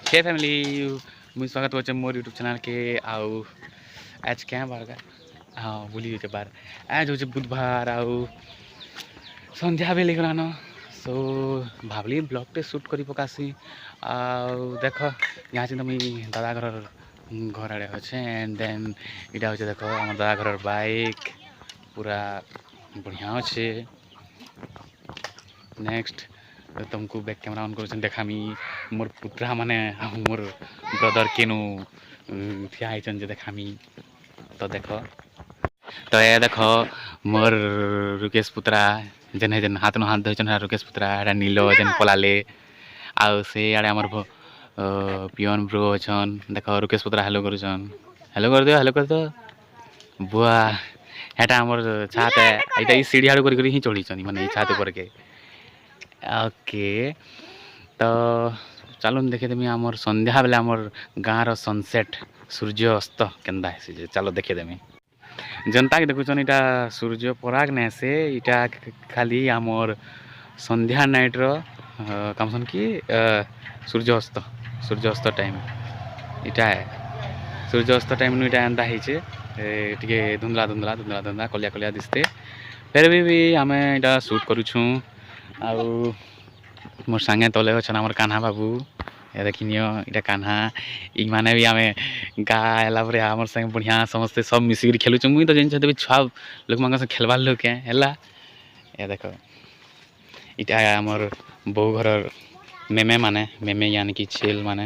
हे family मुझे स्वागत हो मोर यूट्यूब चैनल के आउ आज क्या बार का हाँ भूली गए बार आज हो बुधवार आउ संध्या बेले गलान सो भावली ब्लॉग टे शूट करी पकासी आउ देख यहाँ तुम दादा घर घर आड़े अच्छे एंड देन इटा हो देख आम दादा घर बाइक पूरा बढ़िया अच्छे नेक्स्ट तुमको बैक कैमरा ऑन कर देखामी मोर पुत्रा माने मोर ब्रदर केनु ठिया होइछन जे देखामी तो देख तो ये देख मोर रुकेश पुत्रा जेन जेन हाथ न हाथ धोइछन रुकेश पुत्रा एटा नीलो जेन पलाले आउ से आड़े हमर पियन ब्रो अछन देख रुकेश पुत्रा हेलो करूछन हेलो कर दो बुआ एटा हमर छात है एटा ई सीढ़ी आड़ू करी ही चढ़ीछन माने ई छात ऊपर के ओके तो चलो देखे देमी आमर संध्या बेले आमर गाँव सनसेट सूर्य अस्त केन्दा है चलो देखे देमी जनता के देखुन इटा सूर्य पराग ने से इटा खाली आमर संध्या नाइट रो कम सन कि सूर्य अस्त टाइम इटा है सूर्य अस्त टाइम नु इटा एंता है टिके धुंधला धुंधला धुंधला धुंधला कलिया कलिया दिसते फिर भी आमे इटा शूट करूछु आउ मोर संगे तले अच्छन आमर कान्हा बाबू ये देखिनियो इटा कान्हा ई माने भी आमे गायला परे आमर संगे बढ़िया समस्ते सब मिसिक खेलु छु मुई तो जेन छते छुआ लोक मांगा से खेलबार लोक के हला ये देखो इटा आमर बौ घर मेमे माने मेमे यानी कि छेल माने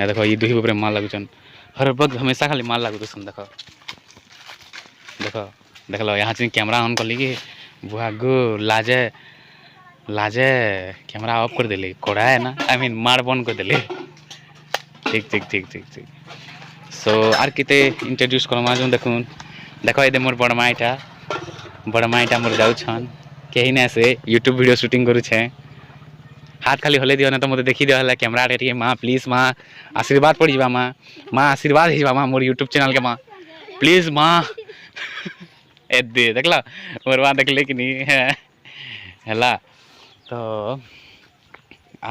ये देखो ई दुही ऊपर माल लागुछन हर वक्त हमेशा खाली माल लागुछन देखो देखो देखलो यहाँ से कैमरा ऑन कर ली कि बुआ गो लाजे लाजे कैमरा ऑफ कर दिले कोड़ा है ना आई मीन मार बंद कर दिले ठीक ठीक ठीक ठीक ठीक सो आर किते इंट्रोड्यूस करमा जो देखुन देखो ये मोर बड़मा इटा मोर जाउ छन केही ना से यूट्यूब वीडियो शूटिंग करू छे हाथ खाली हले दियो ना तो मते देखि दियो हला कैमरा रे मां प्लीज मां आशीर्वाद पड़ जीवा मां आशीर्वाद हे जीवा मां मोर यूट्यूब चैनल के मां प्लीज मां ए दे देखला मोर मां देखले कि नहीं है हला तो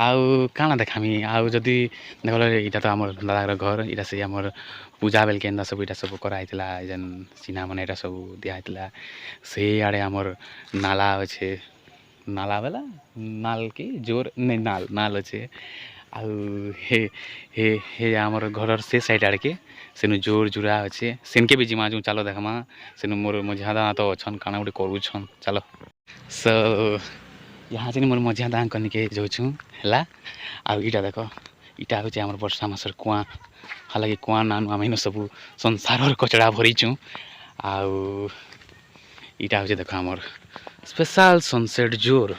आउ काना देखामी आउ जदि देख इटा तो आम दादा घर इटा से आम पूजा बेल के एंदा सब इटा सब कराइला जेन चिन्हा मन इटा सब दिया से आड़े आमर नाला अच्छे नाला बेला नाल की जोर नहीं नाल नाल अच्छे आउ हे हे हे आमर घर से साइड आड़ के सेनु जोर जुरा अच्छे सेन के भी जिमा जो चलो देखमा सेनु मोर मझा दा तो अच्छन काना गुटे करूछन चलो सो यहाँ चाहिँ मोर मझिया दान करने के जाऊँ है आ इटा देख इटा हूँ आम वर्षा मासर कुआ हालांकि कुआ नानु आम इन सब संसार कचड़ा भरीचु आउ इटा हूँ देख आमर स्पेशल सनसेट जोर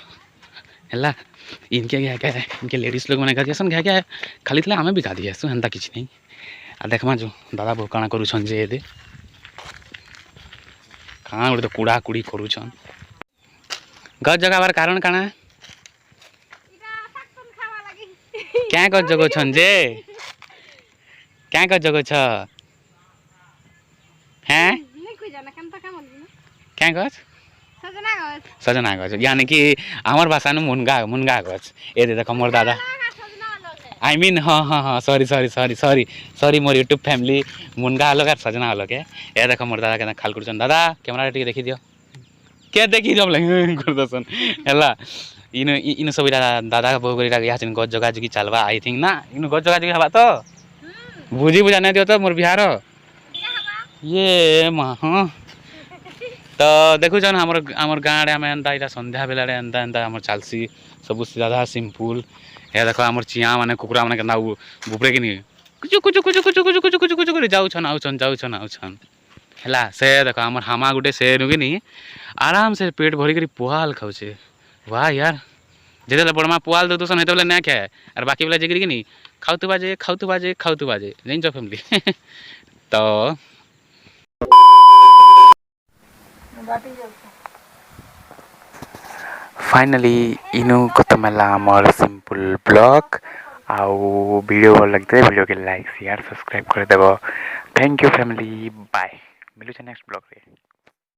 है इनके क्या क्या इनके लेडीज लोग मैंने गासन क्या क्या खाली थे आम भी गाधी आसू हेन्ता किसी नहीं आ देखमा जो दादा बहु काଣା करूछन जे दे काଣା गोटे तो कूड़ा कुड़ी करूछन गज जगाबार कारण काना क्या गज जगो छन जे क्या गज जगो छ हैं क्या गज सजना गज यानी कि हमार भाषा में मुनगा मुनगा गज ए दे देखो मोर दादा आई मीन हाँ हाँ हाँ sorry sorry sorry sorry sorry more YouTube family मुनगा अलग और सजना अलग है ए देखो मोर दादा के खाल करछन दादा कैमरा टिके देखि दियो क्या देखी जब लगे करदसन हला इन इन सब दादा बहु करी यहाँ से गज जगह जुगी चलवा आई थिंक ना इन गज जगह जुगी हवा तो बुझी बुझा नहीं दियो तो मोर बिहार ये माँ हाँ तो देखु जन हमर गाँव आम एंता इटा संध्या बेला एंता एंता हमर चलसी सब सादा सिंपल ये देखो हमर चिया माने कुकुरा माने केना बुबरे कि नहीं कुचु कुचु कुचु कुचु कुचु कुचु कुचु कुचु कुचु जाउछन आउछन जाउछन आउछन है से देख आम हामा गुटे से नुकी नहीं आराम से पेट भरी करी पुआल खाऊे वाह यार जिते बड़मा पुआल दे दूसन हेते ना खाए और बाकी वाला जेकरी कि नहीं खाऊतु बाजे जान फैमिली तो फाइनली इनु खत्म है आमर सिंपल ब्लॉग आउ वीडियो भल लगते वीडियो के लाइक शेयर सब्सक्राइब कर देव थैंक यू फैमिली बाय मिलूँ नेक्स्ट ब्लॉग रे।